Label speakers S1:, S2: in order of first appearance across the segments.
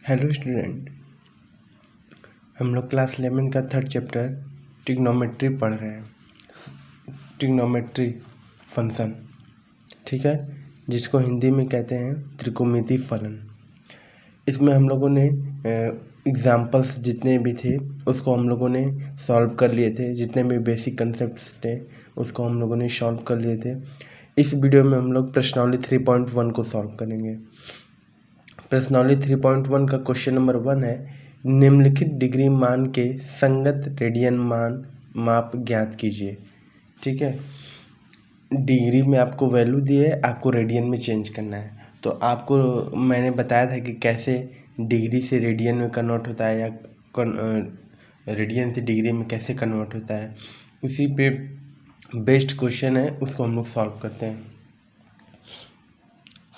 S1: Hello student, हम लोग class 11 का थर्ड चैप्टर ट्रिग्नोमेट्री पढ़ रहे हैं। ट्रिग्नोमेट्री फंक्शन, ठीक है, जिसको हिंदी में कहते हैं त्रिकोणमितीय फलन। इसमें हम लोगों ने एग्जाम्पल्स जितने भी थे उसको हम लोगों ने सॉल्व कर लिए थे। जितने भी बेसिक कंसेप्ट्स थे उसको हम लोगों ने सॉल्व कर लिए थे। इस वीडियो में हम लोग प्रश्नावली 3.1 को सॉल्व करेंगे। प्रश्नावली 3.1 का क्वेश्चन नंबर 1 है, निम्नलिखित डिग्री मान के संगत रेडियन मान माप ज्ञात कीजिए। ठीक है, डिग्री में आपको वैल्यू दी है, आपको रेडियन में चेंज करना है। तो आपको मैंने बताया था कि कैसे डिग्री से रेडियन में कन्वर्ट होता है या रेडियन से डिग्री में कैसे कन्वर्ट होता है। उसी पे बेस्ट क्वेश्चन है, उसको हम लोग सॉल्व करते हैं।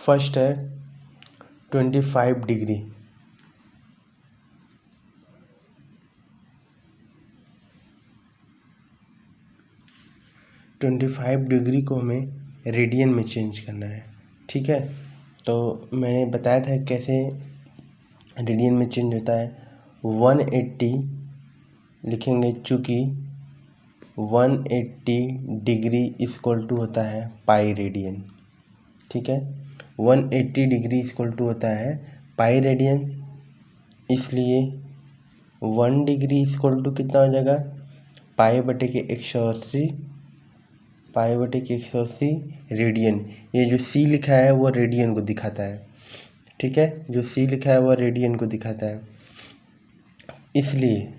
S1: फर्स्ट है 25 डिग्री। ट्वेंटी 25 डिग्री को हमें रेडियन में चेंज करना है। ठीक है, तो मैंने बताया था कैसे रेडियन में चेंज होता है। 180 लिखेंगे, चूँकि 180 डिग्री इक्वल टू होता है पाई रेडियन। ठीक है, 180 डिग्री इक्वल टू होता है पाई रेडियन, इसलिए 1 डिग्री इक्वल टू कितना हो जाएगा, पाई बटे के 180, पाई बटे के 180 रेडियन। ये जो सी लिखा है वो रेडियन को दिखाता है। ठीक है, जो सी लिखा है वो रेडियन को दिखाता है। इसलिए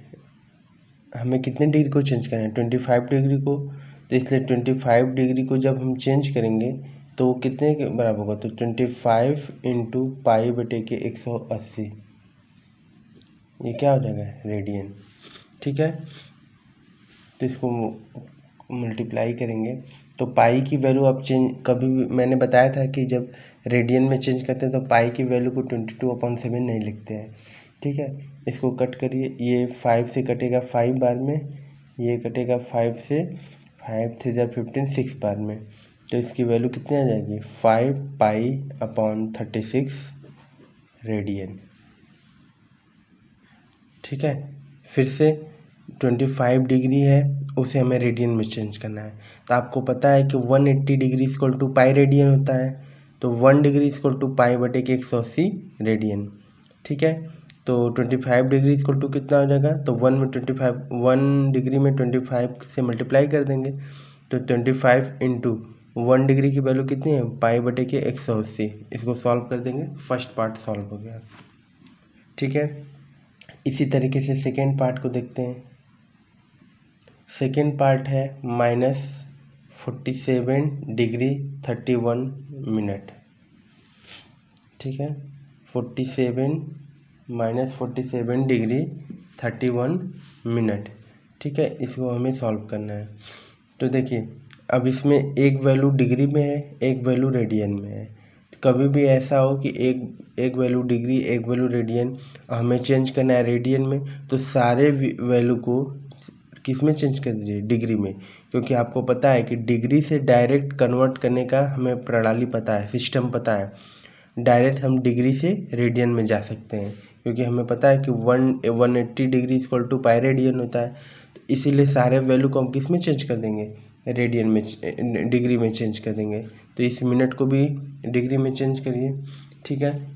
S1: हमें कितने डिग्री को चेंज करना है, 25 डिग्री को। तो इसलिए 25 डिग्री को जब हम चेंज करेंगे तो वो कितने के बराबर होगा, तो 25 इंटू पाई बटे के 180, ये क्या हो जाएगा, रेडियन। ठीक है, तो इसको मल्टीप्लाई करेंगे तो पाई की वैल्यू अब चेंज कभी भी, मैंने बताया था कि जब रेडियन में चेंज करते हैं तो पाई की वैल्यू को 22/7 नहीं लिखते हैं। ठीक है, इसको कट करिए, ये 5 से कटेगा 5 बार में, ये कटेगा 5 से, 5 3 × 15 6 बार में। तो इसकी वैल्यू कितनी आ जाएगी, 5 पाई/36 रेडियन। ठीक है, फिर से 25 डिग्री है, उसे हमें रेडियन में चेंज करना है। तो आपको पता है कि 180 degree equal to pi radian होता है, तो 1 डिग्री इक्वल टू पाई बटे के 180 रेडियन। ठीक है, तो 25 डिग्री इक्वल टू कितना हो जाएगा, तो 1 डिग्री में 25 से मल्टीप्लाई कर देंगे, तो 25 इंटू 1 डिग्री की वैल्यू कितनी है, पाई बटे के 180। इसको सॉल्व कर देंगे, फर्स्ट पार्ट सॉल्व हो गया। ठीक है, इसी तरीके से सेकेंड पार्ट को देखते हैं। सेकेंड पार्ट है -47 डिग्री 31 मिनट। ठीक है, 47 डिग्री 31 मिनट। ठीक है, इसको हमें सॉल्व करना है। तो देखिए, अब इसमें एक वैल्यू डिग्री में है, एक वैल्यू रेडियन में है। कभी भी ऐसा हो कि एक वैल्यू डिग्री, एक वैल्यू रेडियन, हमें चेंज करना है रेडियन में, तो सारे वैल्यू को किस में चेंज कर दीजिए, डिग्री में। क्योंकि आपको पता है कि डिग्री से डायरेक्ट कन्वर्ट करने का हमें प्रणाली पता है, सिस्टम पता है। डायरेक्ट हम डिग्री से रेडियन में जा सकते हैं, क्योंकि हमें पता है कि 180 degree equal to pi radian होता है। तो इसीलिए सारे वैल्यू को हम किस में चेंज कर देंगे, रेडियन में, डिग्री में चेंज कर देंगे। तो इस मिनट को भी डिग्री में चेंज करिए। ठीक है,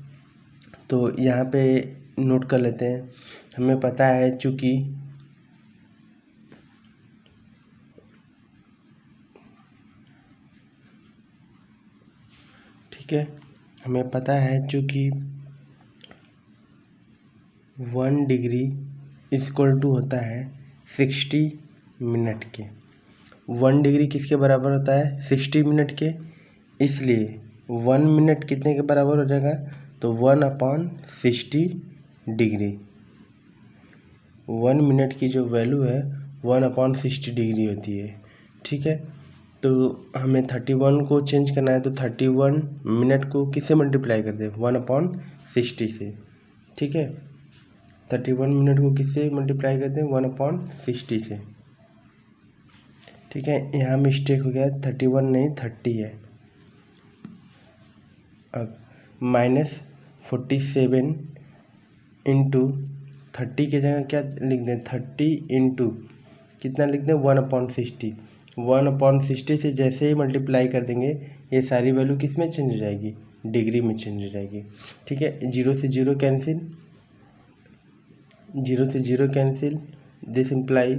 S1: तो यहाँ पे नोट कर लेते हैं। हमें पता है, चूँकि ठीक है, हमें पता है चूँकि 1 डिग्री इक्वल टू होता है 60 मिनट के। 1 डिग्री किसके बराबर होता है, 60 मिनट के। इसलिए 1 मिनट कितने के बराबर हो जाएगा, तो 1/60 डिग्री। 1 मिनट की जो वैल्यू है 1/60 डिग्री होती है। ठीक है, तो हमें 31 को चेंज करना है, तो 31 मिनट को किससे मल्टीप्लाई कर दें, 1/60 से। ठीक है, 31 मिनट को किससे मल्टीप्लाई कर दें, 1/60 से। ठीक है, यहाँ मिस्टेक हो गया, 31 नहीं 30 है। अब -47 इंटू 30 की जगह क्या लिख दें, 30 इंटू कितना लिख दें, 1/60। 1/60 से जैसे ही मल्टीप्लाई कर देंगे ये सारी वैल्यू किस में चेंज हो जाएगी, डिग्री में चेंज हो जाएगी। ठीक है, 0 से 0 कैंसिल, 0 से 0 cancel, this imply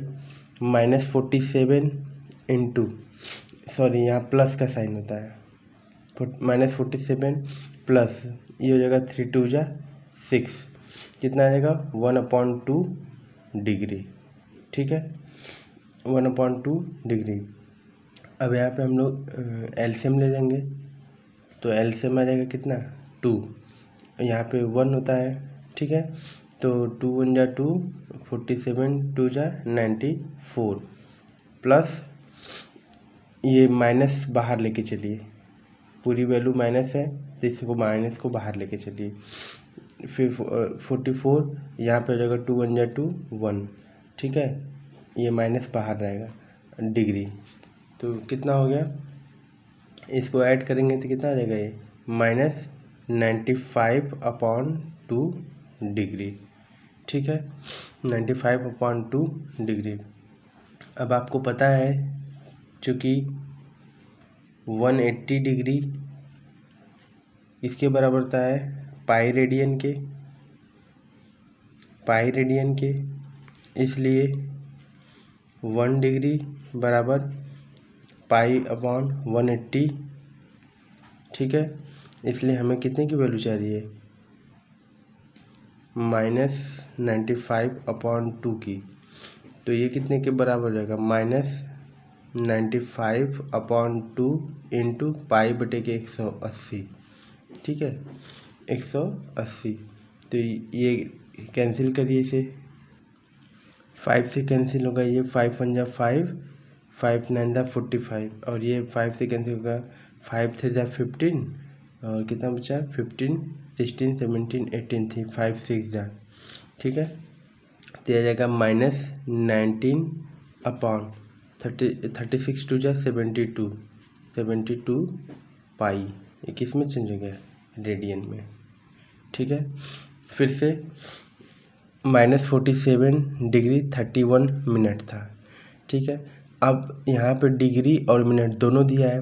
S1: -47 into, sorry यहाँ प्लस का साइन होता है, -47 प्लस ये हो जाएगा 3 2 जा 6, कितना आ जाएगा 1/2 डिग्री। ठीक है, 1/2 डिग्री। अब यहाँ पे हम लोग एलसीएम ले लेंगे, तो एलसीएम आ जाएगा कितना 2, यहाँ पे 1 होता है। ठीक है, तो 2 1 जा 2, 47 2 जा 94, प्लस ये माइनस बाहर लेके चलिए, पूरी वैल्यू माइनस है तो इसको माइनस को बाहर लेके चलिए, फिर 44 यहाँ पे हो जाएगा 2 1 जा 2 1। ठीक है, ये माइनस बाहर रहेगा डिग्री, तो कितना हो गया, इसको ऐड करेंगे तो कितना आ जाएगा ये -95/2 डिग्री। ठीक है, 95/2 डिग्री। अब आपको पता है चूँकि 180 डिग्री इसके बराबर होता है पाई रेडियन के, इसलिए 1 डिग्री बराबर पाई/180। ठीक है, इसलिए हमें कितने की वैल्यू चाहिए, -95/2 की, तो ये कितने के बराबर हो जाएगा, -95/2 इंटू पाई/180। ठीक है, 180, तो ये कैंसिल करिए इसे, 5 से कैंसिल होगा, ये 5 1 जा 5, 5 9 जा 45, और ये 5 से कैंसिल होगा, 5 3 जा 15, और कितना बचा 15 16 17 18 थी, 5 6 जा। ठीक है, तो आ जाएगा -19/36 2 जा 72 पाई, ये किस में चेंज हो गया, रेडियन में। ठीक है, फिर से -47 डिग्री 31 मिनट था। ठीक है, अब यहाँ पे डिग्री और मिनट दोनों दिया है,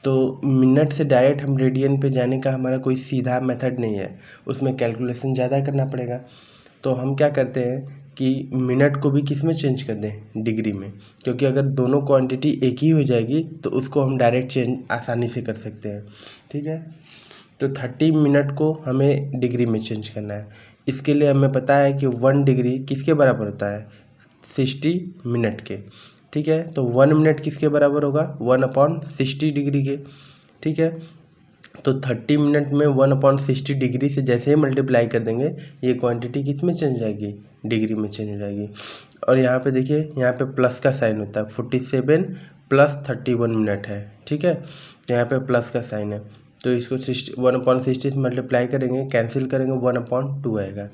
S1: तो मिनट से डायरेक्ट हम रेडियन पे जाने का हमारा कोई सीधा मेथड नहीं है, उसमें कैलकुलेशन ज़्यादा करना पड़ेगा। तो हम क्या करते हैं कि मिनट को भी किस में चेंज कर दें, डिग्री में, क्योंकि अगर दोनों क्वांटिटी एक ही हो जाएगी तो उसको हम डायरेक्ट चेंज आसानी से कर सकते हैं। ठीक है, तो 30 मिनट को हमें डिग्री में चेंज करना है। इसके लिए हमें पता है कि 1 डिग्री किसके बराबर होता है, 60 मिनट के। ठीक है, तो 1 मिनट किसके बराबर होगा, 1/60 डिग्री के। ठीक है, तो 30 मिनट में 1/60 डिग्री से जैसे ही मल्टीप्लाई कर देंगे ये क्वांटिटी किस में चेंज हो जाएगी, डिग्री में चेंज हो जाएगी। और यहाँ पे देखिए, यहाँ पे प्लस का साइन होता है, 47 प्लस 31 मिनट है। ठीक है, यहाँ पे प्लस का साइन है, तो इसको 1/60 से मल्टीप्लाई करेंगे, कैंसिल करेंगे, 1/2 आएगा।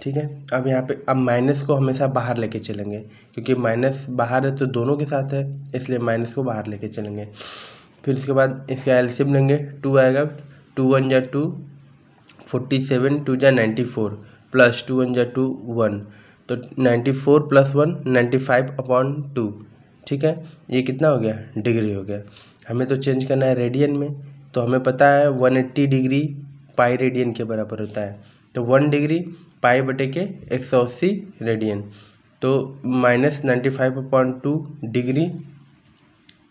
S1: ठीक है, अब यहाँ पे अब माइनस को हमेशा बाहर लेके चलेंगे, क्योंकि माइनस बाहर है तो दोनों के साथ है, इसलिए माइनस को बाहर लेके चलेंगे। फिर इसके बाद इसका एलसीएम लेंगे, 2 आएगा, 2 1 जा 2, 47 2 जा 94, प्लस 2 1 जा 2 1, तो 94 + 1 95/2। ठीक है, ये कितना हो गया, डिग्री हो गया। हमें तो चेंज करना है रेडियन में, तो हमें पता है 180 डिग्री पाई रेडियन के बराबर होता है, तो 1 डिग्री पाई/180 रेडियन, तो -95/2 डिग्री,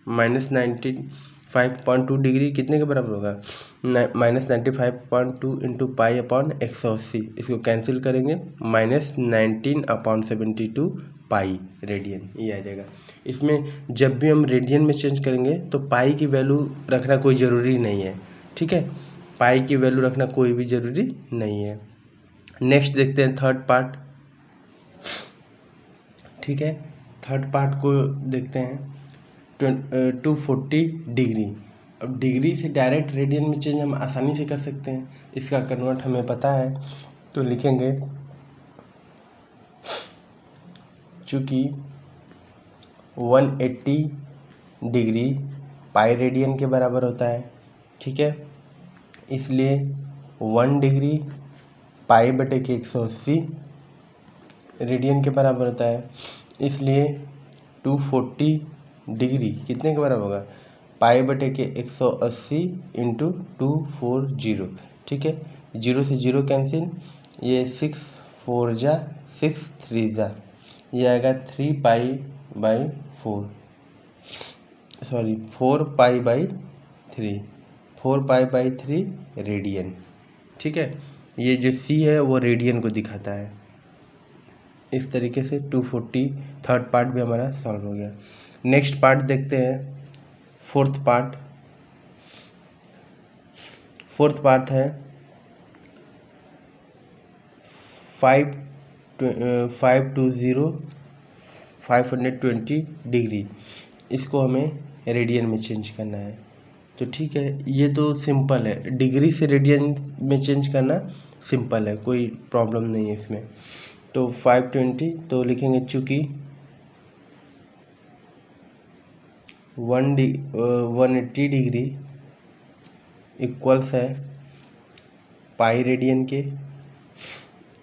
S1: -95/2 डिग्री कितने के बराबर होगा, -95/2 इंटू पाई/180, इसको कैंसिल करेंगे, -19/72 पाई रेडियन, ये आ जाएगा। इसमें जब भी हम रेडियन में चेंज करेंगे तो पाई की वैल्यू रखना कोई ज़रूरी नहीं है। ठीक है, पाई की वैल्यू रखना कोई भी ज़रूरी नहीं है। नेक्स्ट देखते हैं थर्ड पार्ट। ठीक है, थर्ड पार्ट को देखते हैं, 240 डिग्री। अब डिग्री से डायरेक्ट रेडियन में चेंज हम आसानी से कर सकते हैं, इसका कन्वर्ट हमें पता है, तो लिखेंगे चूँकि 180 डिग्री पाई रेडियन के बराबर होता है। ठीक है, इसलिए 1 डिग्री पाई बटे के 180 रेडियन के बराबर होता है, इसलिए 240 डिग्री कितने के बराबर होगा, पाई बटे के 180 इंटू 240। ठीक है, 0 से 0 कैंसिल, ये 6 4 जा 6 3 जा, ये आएगा 3 pi by 4 sorry 4 pi by 3 4 pi by 3 radian. ठीक है, ये जो सी है वो रेडियन को दिखाता है। इस तरीके से 240 थर्ड पार्ट भी हमारा सॉल्व हो गया। नेक्स्ट पार्ट देखते हैं, फोर्थ पार्ट है 520 डिग्री, इसको हमें रेडियन में चेंज करना है। तो ठीक है, ये तो सिंपल है, डिग्री से रेडियन में चेंज करना सिंपल है, कोई प्रॉब्लम नहीं है इसमें। तो 520 तो लिखेंगे, चूँकि 180 डिग्री इक्वल्स है पाई रेडियन के,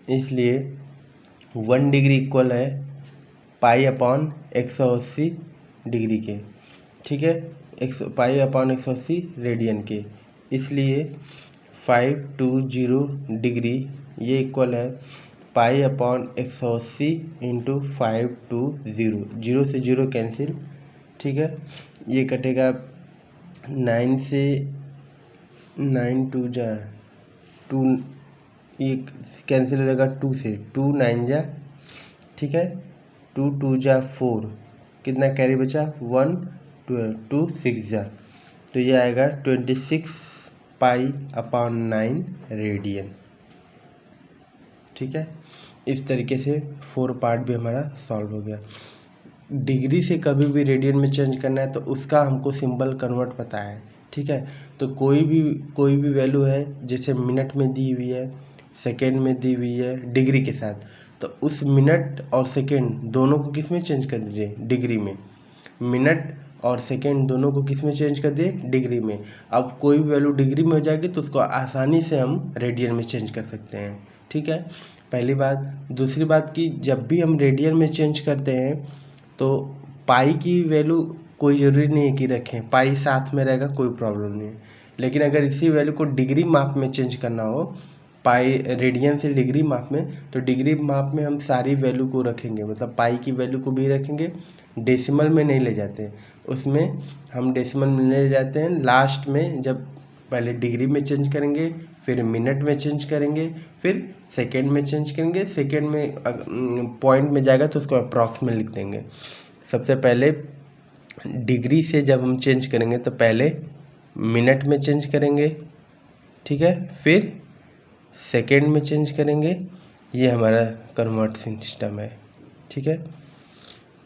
S1: इसलिए 1 डिग्री इक्वल है पाई अपॉन 180 डिग्री के। ठीक है, पाई अपॉन 180 रेडियन के, इसलिए 520 डिग्री ये इक्वल है पाई अपॉन 180 इंटू 520, 0 से 0 कैंसिल। ठीक है, ये कटेगा 9 से 9 2 जा 2, ये कैंसिल हो जाएगा 2 से 2 9 जा। ठीक है, 2 2 जा 4, कितना कैरी बचा 1 12 2 6 जा, तो ये आएगा 26 पाई अपॉन 9 रेडियन। ठीक है, इस तरीके से 4 पार्ट भी हमारा सॉल्व हो गया। डिग्री से कभी भी रेडियन में चेंज करना है तो उसका हमको सिंबल कन्वर्ट पता है। ठीक है, तो कोई भी वैल्यू है, जैसे मिनट में दी हुई है, सेकेंड में दी हुई है डिग्री के साथ, तो उस मिनट और सेकेंड दोनों को किस में चेंज कर दीजिए, डिग्री में। मिनट और सेकेंड दोनों को किस में चेंज कर दिए, डिग्री में। अब कोई भी वैल्यू डिग्री में हो जाएगी तो उसको आसानी से हम रेडियन में चेंज कर सकते हैं। ठीक है, पहली बात। दूसरी बात कि जब भी हम रेडियन में चेंज करते हैं तो पाई की वैल्यू कोई ज़रूरी नहीं है कि रखें, पाई साथ में रहेगा, कोई प्रॉब्लम नहीं है। लेकिन अगर इसी वैल्यू को डिग्री माप में चेंज करना हो, पाई रेडियन से डिग्री माप में, तो डिग्री माप में हम सारी वैल्यू को रखेंगे, मतलब पाई की वैल्यू को भी रखेंगे, डेसिमल में नहीं ले जाते, उसमें हम डेसिमल में ले जाते हैं लास्ट में, जब पहले डिग्री में चेंज करेंगे, फिर मिनट में चेंज करेंगे, फिर सेकेंड में चेंज करेंगे। सेकेंड में पॉइंट में जाएगा तो उसको अप्रॉक्स में लिख देंगे। सबसे पहले डिग्री से जब हम चेंज करेंगे तो पहले मिनट में चेंज करेंगे। ठीक है, फिर सेकेंड में चेंज करेंगे। ये हमारा कन्वर्टिंग सिस्टम है। ठीक है,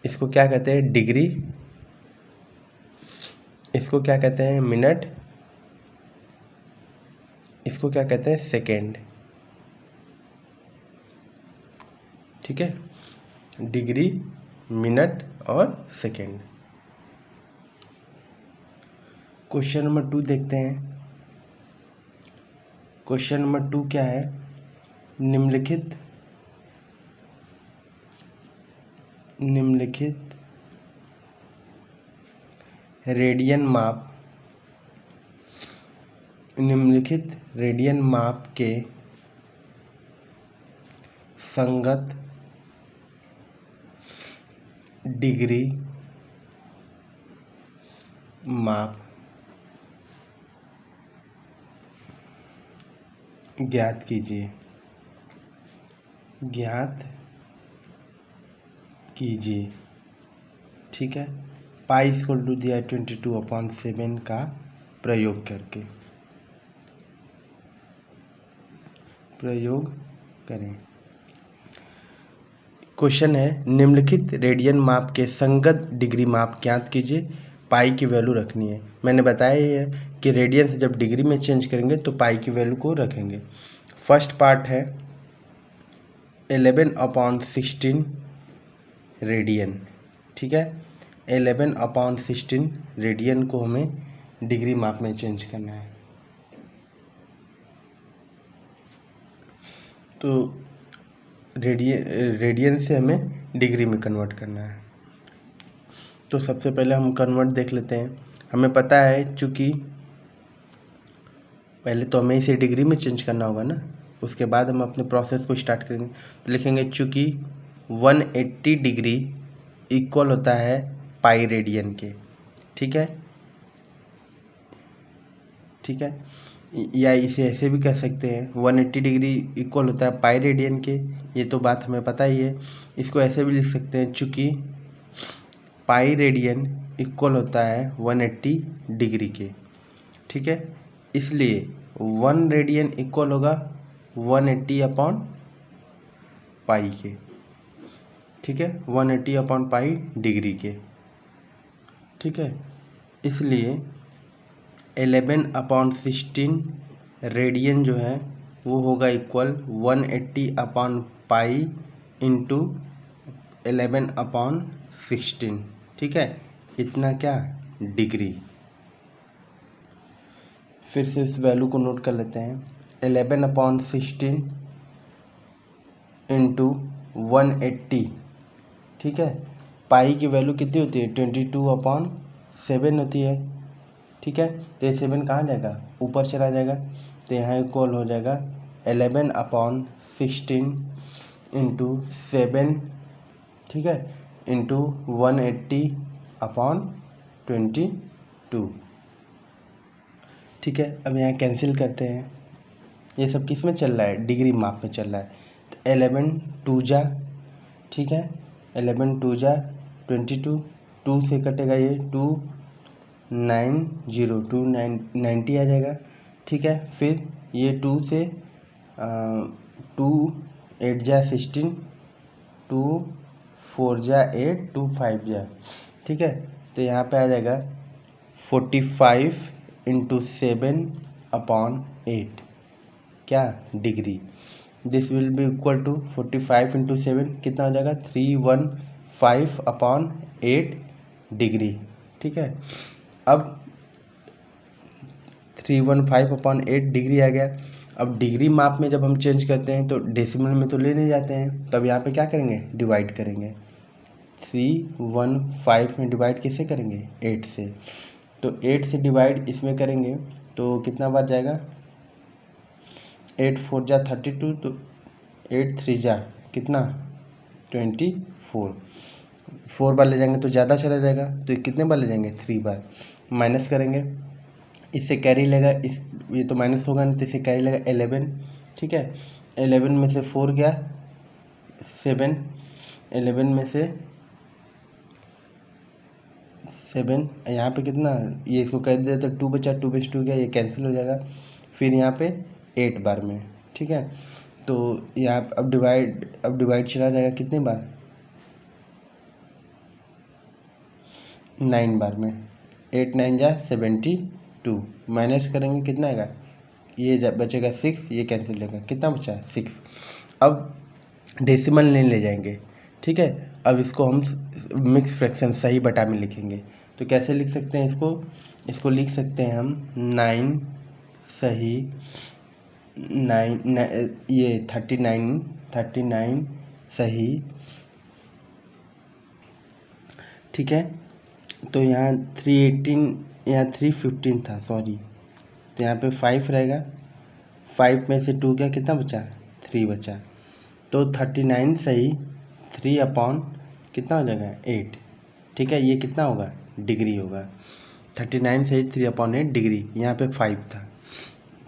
S1: इसको क्या कहते हैं, डिग्री, इसको क्या कहते हैं, मिनट, इसको क्या कहते हैं, सेकेंड। ठीक है, डिग्री, मिनट और सेकेंड। क्वेश्चन नंबर 2 देखते हैं। क्वेश्चन नंबर 2 क्या है, निम्नलिखित रेडियन माप के संगत डिग्री माप ज्ञात कीजिए। ठीक है, पाई इक्वल टू दिया 22/7 का प्रयोग करें। क्वेश्चन है, निम्नलिखित रेडियन माप के संगत डिग्री माप ज्ञात कीजिए, पाई की वैल्यू रखनी है। मैंने बताया ही है कि रेडियन से जब डिग्री में चेंज करेंगे तो पाई की वैल्यू को रखेंगे। फर्स्ट पार्ट है 11/16 रेडियन। ठीक है, 11/16 रेडियन को हमें डिग्री माप में चेंज करना है। तो रेडियन से हमें डिग्री में कन्वर्ट करना है। तो सबसे पहले हम कन्वर्ट देख लेते हैं। हमें पता है चूँकि पहले तो हमें इसे डिग्री में चेंज करना होगा ना, उसके बाद हम अपने प्रोसेस को स्टार्ट करेंगे। तो लिखेंगे चूँकि 180 डिग्री इक्वल होता है पाई रेडियन के, ठीक है, ठीक है। या इसे ऐसे भी कह सकते हैं 180 डिग्री इक्वल होता है पाई रेडियन के, ये तो बात हमें पता ही है। इसको ऐसे भी लिख सकते हैं चूँकि पाई रेडियन इक्वल होता है 180 डिग्री के, ठीक है। इसलिए 1 रेडियन इक्वल होगा 180 अपॉन पाई के, ठीक है, 180 अपॉन पाई डिग्री के, ठीक है। इसलिए 11 अपॉन 16 रेडियन जो है वो होगा equal 180 upon pi into 11 upon 16, ठीक है। इतना क्या डिग्री। फिर से इस वैल्यू को नोट कर लेते हैं। 11 अपॉन 16 इंटू 180, ठीक है। पाई की वैल्यू कितनी होती है 22 अपॉन 7 होती है, ठीक है। तो ये 7 कहाँ जाएगा, ऊपर चला जाएगा, तो यहाँ इक्वल हो जाएगा 11 अपॉन 16 इंटू 7, ठीक है, इंटू 180 अपॉन 22, ठीक है। अब यहाँ कैंसिल करते हैं। ये सब किस में चल रहा है, डिग्री माप में चल रहा है। तो 11 2 जा, ठीक है, 11 2 जा 22, 2 से कटेगा ये 2 9 0 2 90 आ जाएगा, ठीक है। फिर ये 2 से 2 8 जा 16, 2 4 जा 8, 2 5 जा, ठीक है। तो यहाँ पे आ जाएगा 45 इंटू 7 अपॉन 8 क्या degree. This will be equal to 45 into 7 कितना हो जाएगा 315 अपॉन 8 डिग्री, ठीक है। अब 315 अपॉन 8 डिग्री आ गया। अब डिग्री माप में जब हम चेंज करते हैं तो डेसिमल में तो ले नहीं जाते हैं, तब यहाँ पे क्या करेंगे, डिवाइड करेंगे। 315 में डिवाइड किससे करेंगे, 8 से। तो 8 से डिवाइड इसमें करेंगे तो कितना बार जाएगा, 8 4 जा 32, तो 8 3 जा कितना 24, 4 बार ले जाएंगे तो ज़्यादा चला जाएगा, तो कितने बार ले जाएंगे 3 बार। माइनस करेंगे, इससे कैरी लेगा, इस ये तो माइनस होगा नहीं, तो इससे कैरी लेगा 11, ठीक है। 11 में से 4 गया 7, 11 में से 7, यहाँ पे कितना, ये इसको कैरी दिया तो 2 बचा, 2 बच 2 गया, ये कैंसिल हो जाएगा। फिर यहाँ पे 8 बार में, ठीक है। तो यहाँ अब डिवाइड चला जाएगा कितने बार, 9 बार में। 8 9 जा 72, माइनस करेंगे कितना आएगा, ये बचेगा 6, ये कैंसिल होगा, कितना बचा 6। अब डेसिमल नहीं ले जाएंगे, ठीक है। अब इसको हम मिक्स फ्रैक्शन सही बटा में लिखेंगे। तो कैसे लिख सकते हैं इसको लिख सकते हैं हम 9 सही 9 ये 39 सही, ठीक है। तो यहाँ 318 यहाँ 315 था, सॉरी, तो यहाँ पे 5 रहेगा, 5 में से 2 गया, कितना बचा 3 बचा। तो 39 सही 3 अपॉन कितना हो जाएगा 8, ठीक है। ये कितना होगा डिग्री होगा, 39 सही 3 अपॉन 8 डिग्री, यहाँ पे 5 था,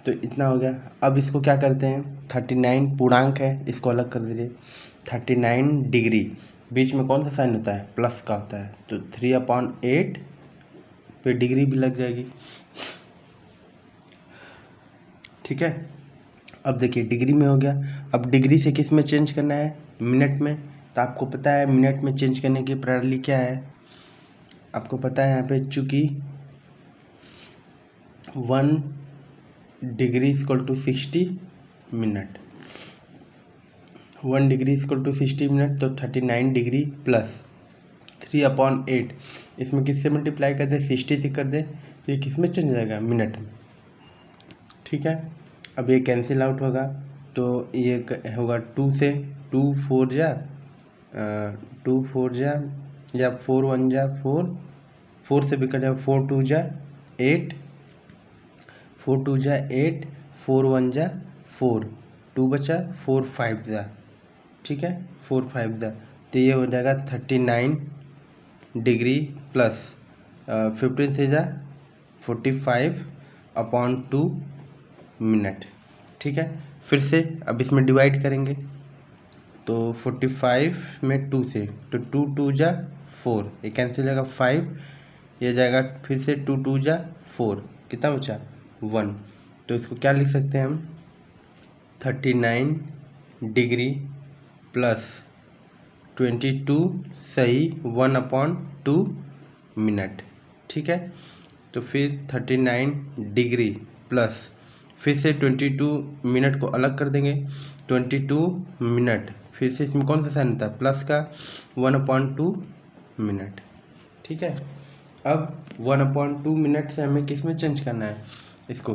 S1: तो इतना हो गया। अब इसको क्या करते हैं, 39 पूर्णांक है, इसको अलग कर दीजिए। 39 डिग्री बीच में कौन सा साइन होता है, प्लस का होता है, तो 3 अपॉन 8 पे डिग्री भी लग जाएगी, ठीक है। अब देखिए डिग्री में हो गया। अब डिग्री से किस में चेंज करना है, मिनट में। तो आपको पता है मिनट में चेंज करने की प्रणाली क्या है, आपको पता है। यहाँ पे चूँकि 1 degree equal to 60 minute, 1 degree equal to 60 minute, तो 39 डिग्री प्लस 3 अपॉन 8, इसमें किससे मल्टीप्लाई कर दे, 60 से कर दे, तो ये किस में चेंज हो जाएगा, मिनट में, ठीक है। अब ये कैंसिल आउट होगा, तो ये होगा 2 से 2 4 जा 2 4 जा या 4 1 जा 4, 4 से भी कट जाए 4 2 जा 8, 4 2 जा 8, 4 1 जा 4, 2 बचा 4 5 जा, ठीक है 4 5 जा, तो ये हो जाएगा 39 डिग्री प्लस 15 से जा 45/2 मिनट, ठीक है। फिर से अब इसमें डिवाइड करेंगे तो 45 में 2 से, तो 2 2 जा 4, ये कैंसिल जाएगा 5, ये जाएगा फिर से 2 2 जा 4, कितना बचा 1, तो इसको क्या लिख सकते हैं हम 39 डिग्री प्लस 22 सही 1/2 मिनट, ठीक है। तो फिर 39 डिग्री प्लस फिर से 22 मिनट को अलग कर देंगे, 22 मिनट फिर से इसमें कौन सा साइन होता है प्लस का 1/2 मिनट, ठीक है। अब 1/2 मिनट से हमें किस में चेंज करना है इसको,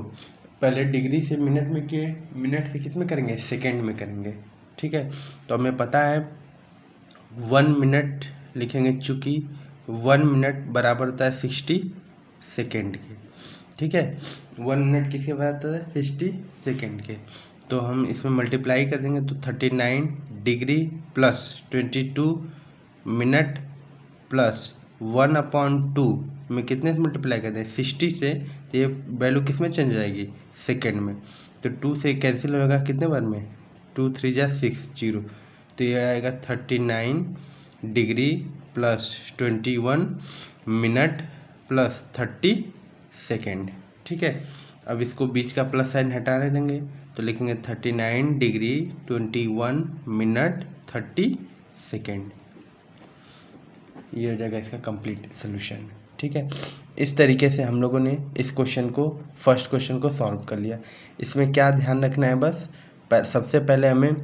S1: पहले डिग्री से मिनट में किए, मिनट से किस में करेंगे सेकेंड में करेंगे, ठीक है। तो हमें पता है 1 मिनट लिखेंगे, चूँकि 1 मिनट बराबर होता है 60 सेकेंड के, ठीक है। 1 मिनट किसके बराबर है 60 सेकेंड के, तो हम इसमें मल्टीप्लाई कर देंगे तो 39 डिग्री प्लस 22 मिनट प्लस 1/2 में कितने से मल्टीप्लाई कर दें 60 से, तो ये वैल्यू किस में चेंज हो जाएगी सेकेंड में, तो 2 से कैंसिल होगा कितने बार में 2 3 जा 6 0, तो ये आएगा 39 degree plus 21 minute plus 30 second, ठीक है। अब इसको बीच का प्लस साइन हटा देंगे तो लिखेंगे 39 डिग्री 21 मिनट 30 सेकेंड, ये हो जाएगा इसका कंप्लीट सोल्यूशन, ठीक है। इस तरीके से हम लोगों ने इस क्वेश्चन को फर्स्ट क्वेश्चन को सॉल्व कर लिया। इसमें क्या ध्यान रखना है बस, सबसे पहले हमें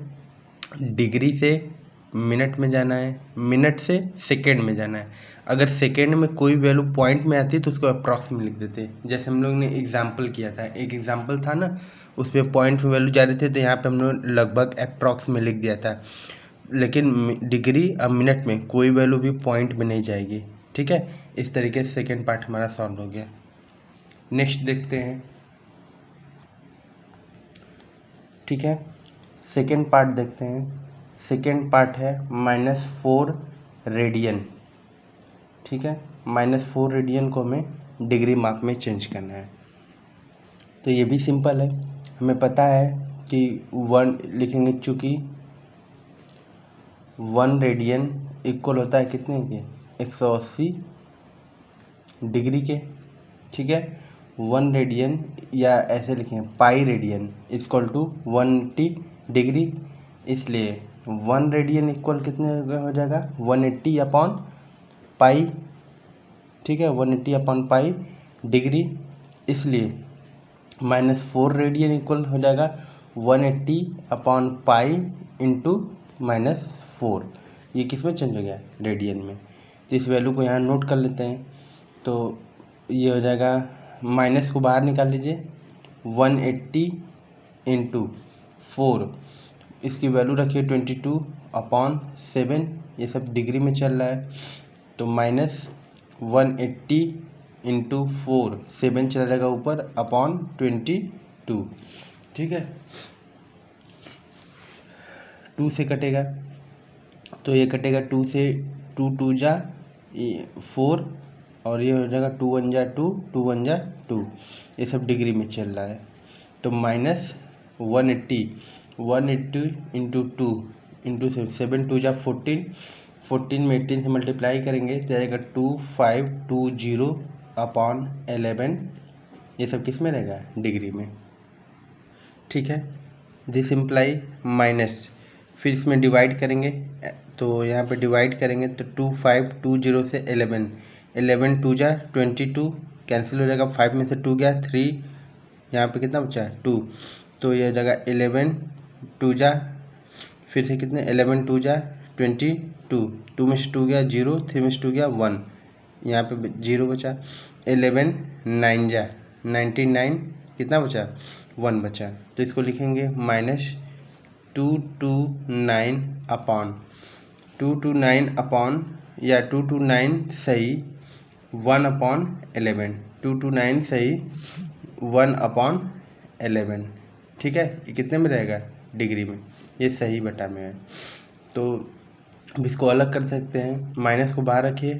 S1: डिग्री से मिनट में जाना है, मिनट से सेकेंड में जाना है। अगर सेकेंड में कोई वैल्यू पॉइंट में आती है तो उसको अप्रॉक्स में लिख देते हैं, जैसे हम लोग ने एग्जाम्पल किया था, एक एग्जाम्पल था ना उसमें पॉइंट में वैल्यू जा रहे थे तो यहाँ पे हम लोग लगभग अप्रॉक्स में लिख दिया था, लेकिन डिग्री अब मिनट में कोई वैल्यू भी पॉइंट में नहीं जाएगी, ठीक है। इस तरीके से सेकेंड पार्ट हमारा सॉल्व हो गया। नेक्स्ट देखते हैं, ठीक है। सेकेंड पार्ट देखते हैं, सेकेंड पार्ट है -4 रेडियन, ठीक है। -4 रेडियन को हमें डिग्री मार्क में चेंज करना है, तो ये भी सिंपल है। हमें पता है कि 1 लिखेंगे, चूँकि 1 रेडियन इक्वल होता है कितने के 180 डिग्री के, ठीक है। 1 रेडियन या ऐसे लिखें pi radian equal to 180 degree, इसलिए 1 रेडियन इक्वल कितने हो जाएगा 180/पाई, ठीक है 180/पाई डिग्री, इसलिए -4 रेडियन इक्वल हो जाएगा 180/पाई इंटू -4, ये किस में चेंज हो गया रेडियन में, तो इस वैल्यू को यहाँ नोट कर लेते हैं। तो ये हो जाएगा, माइनस को बाहर निकाल लीजिए, 180 इंटू 4, इसकी वैल्यू रखिए 22/7, ये सब डिग्री में चल रहा है, तो -180 इंटू 4, 7 चला जाएगा ऊपर /22, ठीक है। 2 से कटेगा तो ये कटेगा 2 से, 2 2 जा 4, और ये हो जाएगा 2 1 जा 2, 2 1 जा 2, ये सब डिग्री में चल रहा है, तो -180 इंटू 2 इंटू 7, 2 जा 14, 14 में 18 से मल्टीप्लाई करेंगे तो जाएगा 2520/11, ये सब किस में रहेगा डिग्री में, ठीक है। दिस इम्प्लाई माइनस, फिर इसमें डिवाइड करेंगे तो यहाँ पे डिवाइड करेंगे तो 2520 से 11, 11 2 जा 22, कैंसिल हो जाएगा, 5 में से 2 गया 3, यहाँ पे कितना बचा 2, तो ये हो जाएगा 11 2 जा, फिर से कितने 11 2 जा 22, 2 में से 2 गया 0, 3 में से 2 गया 1, यहाँ पे 0 बचा, 11 9 जा 99, कितना बचा 1 बचा, तो इसको लिखेंगे 229 अपॉन या 229 सही 1/11, 229 सही 1/11, ठीक है। ये कितने में रहेगा? डिग्री में। ये सही बटा में है। तो अब इसको अलग कर सकते हैं, माइनस को बाहर रखिए,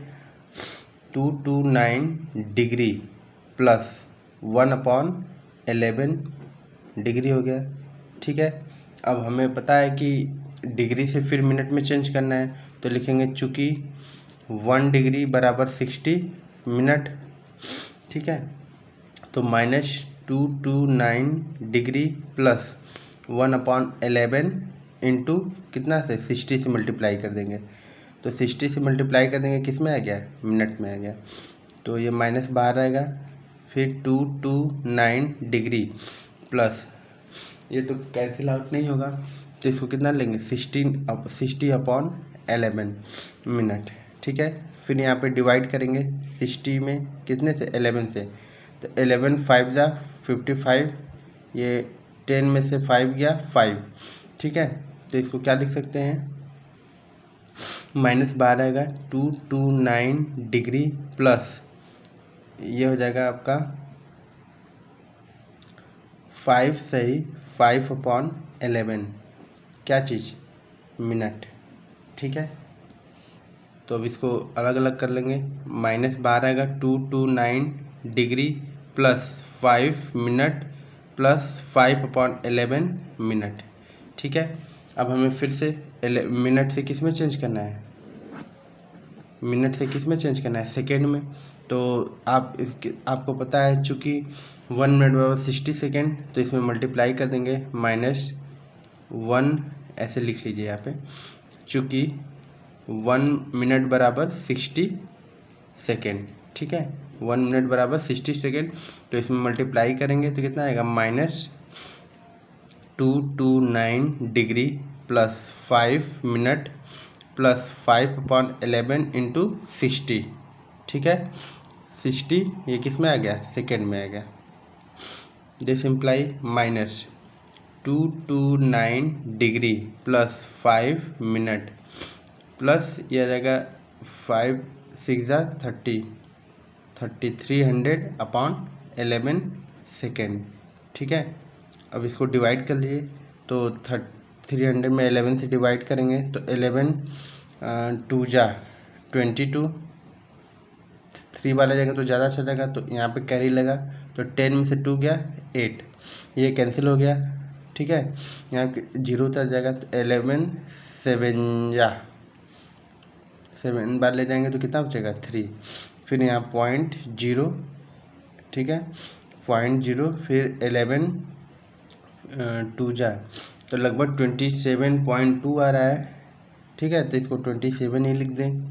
S1: 229 डिग्री प्लस 1/11 डिग्री हो गया, ठीक है। अब हमें पता है कि डिग्री से फिर मिनट में चेंज करना है, तो लिखेंगे चूँकि 1 डिग्री बराबर 60 मिनट, ठीक है। तो -229 डिग्री प्लस 1/11 इंटू कितना से 60 से मल्टीप्लाई कर देंगे, तो 60 से मल्टीप्लाई कर देंगे, किस में आ गया? मिनट में आ गया। तो ये माइनस बाहर आएगा, फिर 229 डिग्री प्लस, ये तो कैंसिल आउट नहीं होगा, तो इसको कितना लेंगे? 60/11 मिनट, ठीक है। फिर यहाँ पे डिवाइड करेंगे 60 में कितने से? 11 से, तो 11 5 जा 55, ये 10 में से 5 गया 5, ठीक है। तो इसको क्या लिख सकते हैं? माइनस बाहर आएगा, 229 डिग्री प्लस ये हो जाएगा आपका 5 सही 5/11, क्या चीज़? मिनट, ठीक है। तो अब इसको अलग अलग कर लेंगे, माइनस बाहर आएगा, 229 degree plus 5 minute plus 5/11 minute, ठीक है। अब हमें फिर से मिनट से किस में चेंज करना है? मिनट से किस में चेंज करना है? सेकेंड में। तो आपको पता है चूँकि 1 मिनट बराबर 60 सेकेंड, तो इसमें मल्टीप्लाई कर देंगे, -1 ऐसे लिख लीजिए यहाँ पे, चूँकि 1 मिनट बराबर 60 सेकेंड, ठीक है। 1 मिनट बराबर 60 सेकेंड, तो इसमें मल्टीप्लाई करेंगे तो कितना आएगा? -229 degree plus 5 minute plus 5/11 into 60, ठीक है। 60 ये किस में आ गया? सेकेंड में आ गया। This imply -229 degree plus 5 minute plus ये आ जाएगा 5 6 30, 300/11 सेकेंड, ठीक है। अब इसको डिवाइड कर लीजिए, तो 300 में 11 से डिवाइड करेंगे तो 11 2 जा 22, 3 वाला जाएगा तो ज़्यादा अच्छा जाएगा, तो यहाँ पे कैरी लगा, तो 10 में से 2 गया 8, ये कैंसिल हो गया, ठीक है। यहाँ पे 0 उतर जाएगा, तो 11 7 जा 7 बार ले जाएंगे तो कितना बचेगा? 3, फिर यहाँ 0.0, ठीक है, 0.0, फिर 11 2 जा, तो लगभग 27.2 आ रहा है, ठीक है। तो इसको 27 ही लिख दें,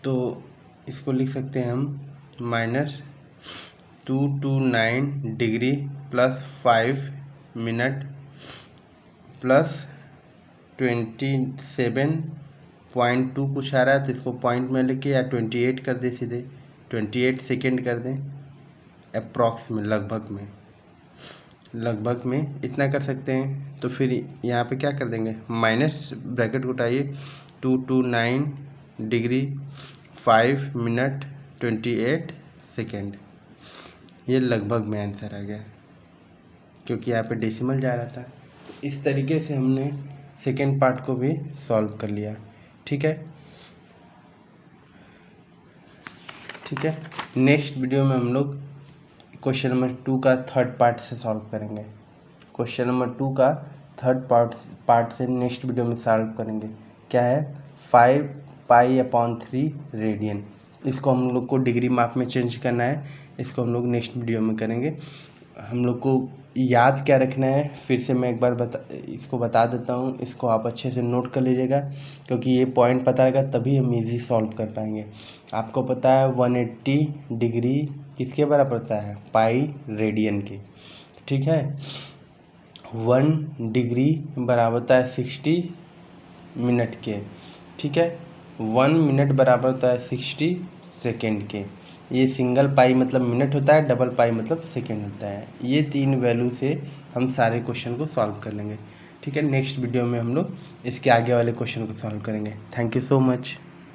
S1: तो इसको लिख सकते हैं हम -229 डिग्री प्लस 5 मिनट प्लस 27.2 कुछ आ रहा है, तो इसको पॉइंट में लेके या 28 कर दें, सीधे 28 सेकेंड कर दें, अप्रॉक्स में, लगभग में इतना कर सकते हैं। तो फिर यहाँ पे क्या कर देंगे? माइनस ब्रैकेट को उठाइए, 229 डिग्री 5 मिनट 28 सेकेंड, ये लगभग में आंसर आ गया, क्योंकि यहाँ पे डेसिमल जा रहा था। तो इस तरीके से हमने सेकेंड पार्ट को भी सॉल्व कर लिया, ठीक है। नेक्स्ट वीडियो में हम लोग क्वेश्चन नंबर 2 का थर्ड पार्ट से सॉल्व करेंगे। क्वेश्चन नंबर 2 का थर्ड पार्ट से नेक्स्ट वीडियो में सॉल्व करेंगे। क्या है? 5π/3 रेडियन। इसको हम लोग को डिग्री माप में चेंज करना है, इसको हम लोग नेक्स्ट वीडियो में करेंगे। हम लोग को याद क्या रखना है, फिर से मैं एक बार इसको बता देता हूँ, इसको आप अच्छे से नोट कर लीजिएगा, क्योंकि ये पॉइंट पता रहेगा तभी हम इजी सॉल्व कर पाएंगे। आपको पता है 180 डिग्री किसके बराबर होता है? पाई रेडियन की, ठीक है। 1 डिग्री बराबर होता है 60 मिनट के, ठीक है। 1 मिनट बराबर होता है 60 सेकेंड के। ये सिंगल पाई मतलब मिनट होता है, डबल पाई मतलब सेकेंड होता है। ये 3 वैल्यू से हम सारे क्वेश्चन को सॉल्व कर लेंगे, ठीक है। ठीक है, नेक्स्ट वीडियो में हम लोग इसके आगे वाले क्वेश्चन को सॉल्व करेंगे। Thank you so much.